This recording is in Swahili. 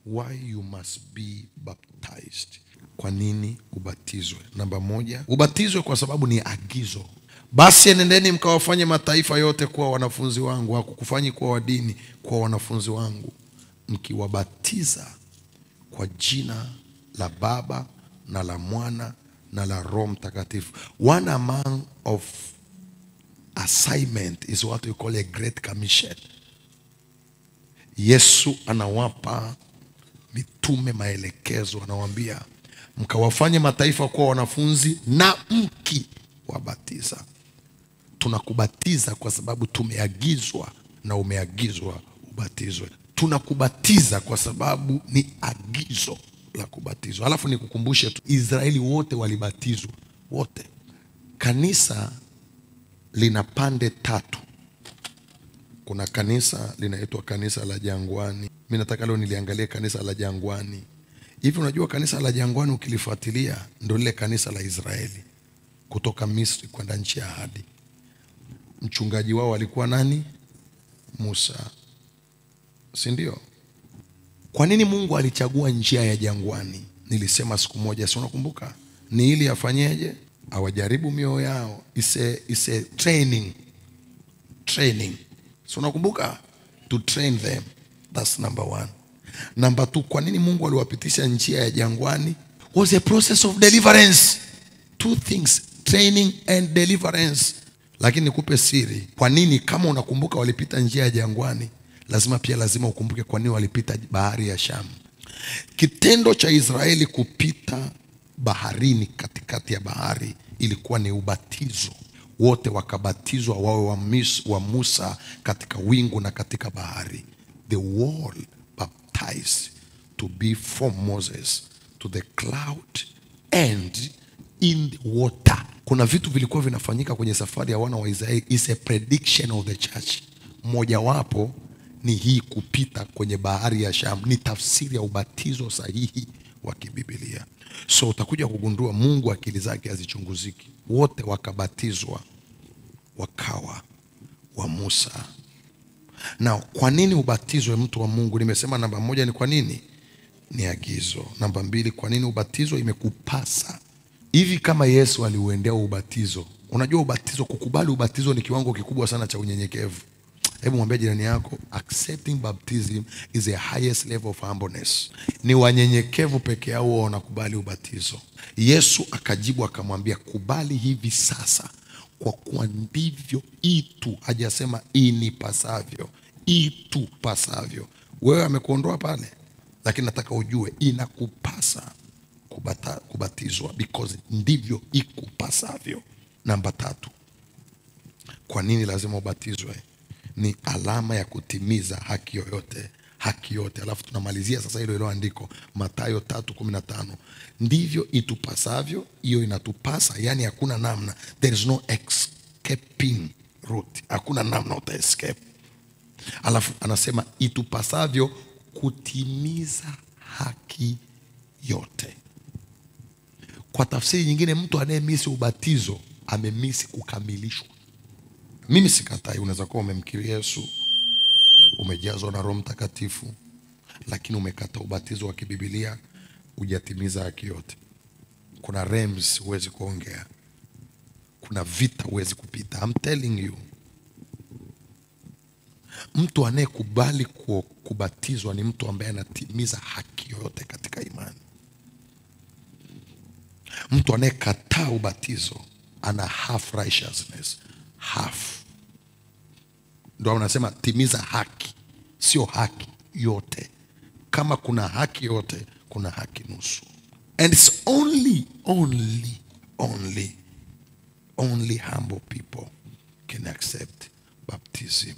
Why you must be baptized. Kwa nini ubatizwe? Namba moja, ubatizwe kwa sababu ni agizo. Basi enendeni mkawafanye mataifa yote kuwa wanafunzi wangu. Hakukufanyi kuwa wa dini, kuwa wanafunzi wangu, mkiwabatiza kwa jina la Baba na la Mwana na la Roho Mtakatifu. One among of assignment is what we call a great commission. Yesu anawapa mitume maelekezo, anawaambia mkawafanye mataifa kuwa wanafunzi na mkiwabatiza. Tunakubatiza kwa sababu tumeagizwa na umeagizwa ubatizwe. Tunakubatiza kwa sababu ni agizo la kubatizwa. Alafu nikukumbushe tu, Israeli wote walibatizwa, wote. Kanisa lina pande tatu. Kuna kanisa linaitwa kanisa la jangwani. Mimi nataka leo niliangalie kanisa la jangwani. Hivi unajua kanisa la jangwani ukilifuatilia ndio lile kanisa la Israeli kutoka Misri kwenda nchi ya ahadi. Mchungaji wao alikuwa nani? Musa. Si ndio? Kwa nini Mungu alichagua njia ya jangwani? Nilisema siku moja, si unakumbuka? Ni ili afanyeje? Awajaribu mioyo yao. Is a training. Si unakumbuka? To train them. That's number one. Number two, kwa nini Mungu aliwapitisha njia ya jangwani? Was a process of deliverance. Two things, training and deliverance. Lakini nikupe siri, kwa nini kama unakumbuka walipita njia ya jangwani, lazima ukumbuke kwa nini walipita bahari ya Shamu. Kitendo cha Israeli kupita baharini, katikati ya bahari, ilikuwa ni ubatizo. Wote wakabatizwa, wawe wa Musa katika wingu na katika bahari. The world baptized to be from Moses to the cloud and in the water. Kuna vitu vilikuwa vinafanyika kwenye safari ya wana wa Israeli. Is a prediction of the church. Moja wapo ni hii kupita kwenye bahari ya Shamu. Ni tafsiri ya ubatizo sahihi wa Kibiblia. So utakuja kugundua Mungu akili zake hazichunguziki. Wote wakabatizwa wakawa wa Musa. Na kwa nini ubatizwe mtu wa Mungu? Nimesema namba moja ni kwa nini? Ni agizo. Namba mbili, kwa nini ubatizo imekupasa? Hivi kama Yesu aliuendea ubatizo. Unajua ubatizo, kukubali ubatizo ni kiwango kikubwa sana cha unyenyekevu. Hebu mwambie jirani yako, accepting baptism is the highest level of humbleness. Ni wanyenyekevu peke yao wanakubali ubatizo. Yesu akajibu akamwambia, kubali hivi sasa, kwa kuwa ndivyo itu, hajasema inipasavyo, itu pasavyo. Wewe amekuondoa pale, lakini nataka ujue inakupasa kubatizwa because ndivyo ikupasavyo. Namba tatu, kwa nini lazima ubatizwe? Ni alama ya kutimiza haki yote. Alafu tunamalizia sasa hilo andiko, Mathayo 3:15. Ndivyo itupasavyo, hiyo inatupasa, yani hakuna namna. There is no escaping route. Hakuna namna uta escape. Alafu anasema itupasavyo kutimiza haki yote. Kwa tafsiri nyingine, mtu anayemisi ubatizo amemisi kukamilishwa. Mimi sikatai, unaweza kuwa umemkiri Yesu, umejazwa na Roho Mtakatifu, lakini umekata ubatizo wa Kibiblia, hujatimiza haki yote. Kuna realms huwezi kuongea. Kuna vita huwezi kupita. I'm telling you. Mtu anayekubali kubatizwa ni mtu ambaye anatimiza haki yote katika imani. Mtu anayekataa ubatizo ana half righteousness. Half. Ndio unasema timiza haki, sio haki yote. Kama kuna haki yote, kuna haki nusu. And it's only humble people can accept baptism.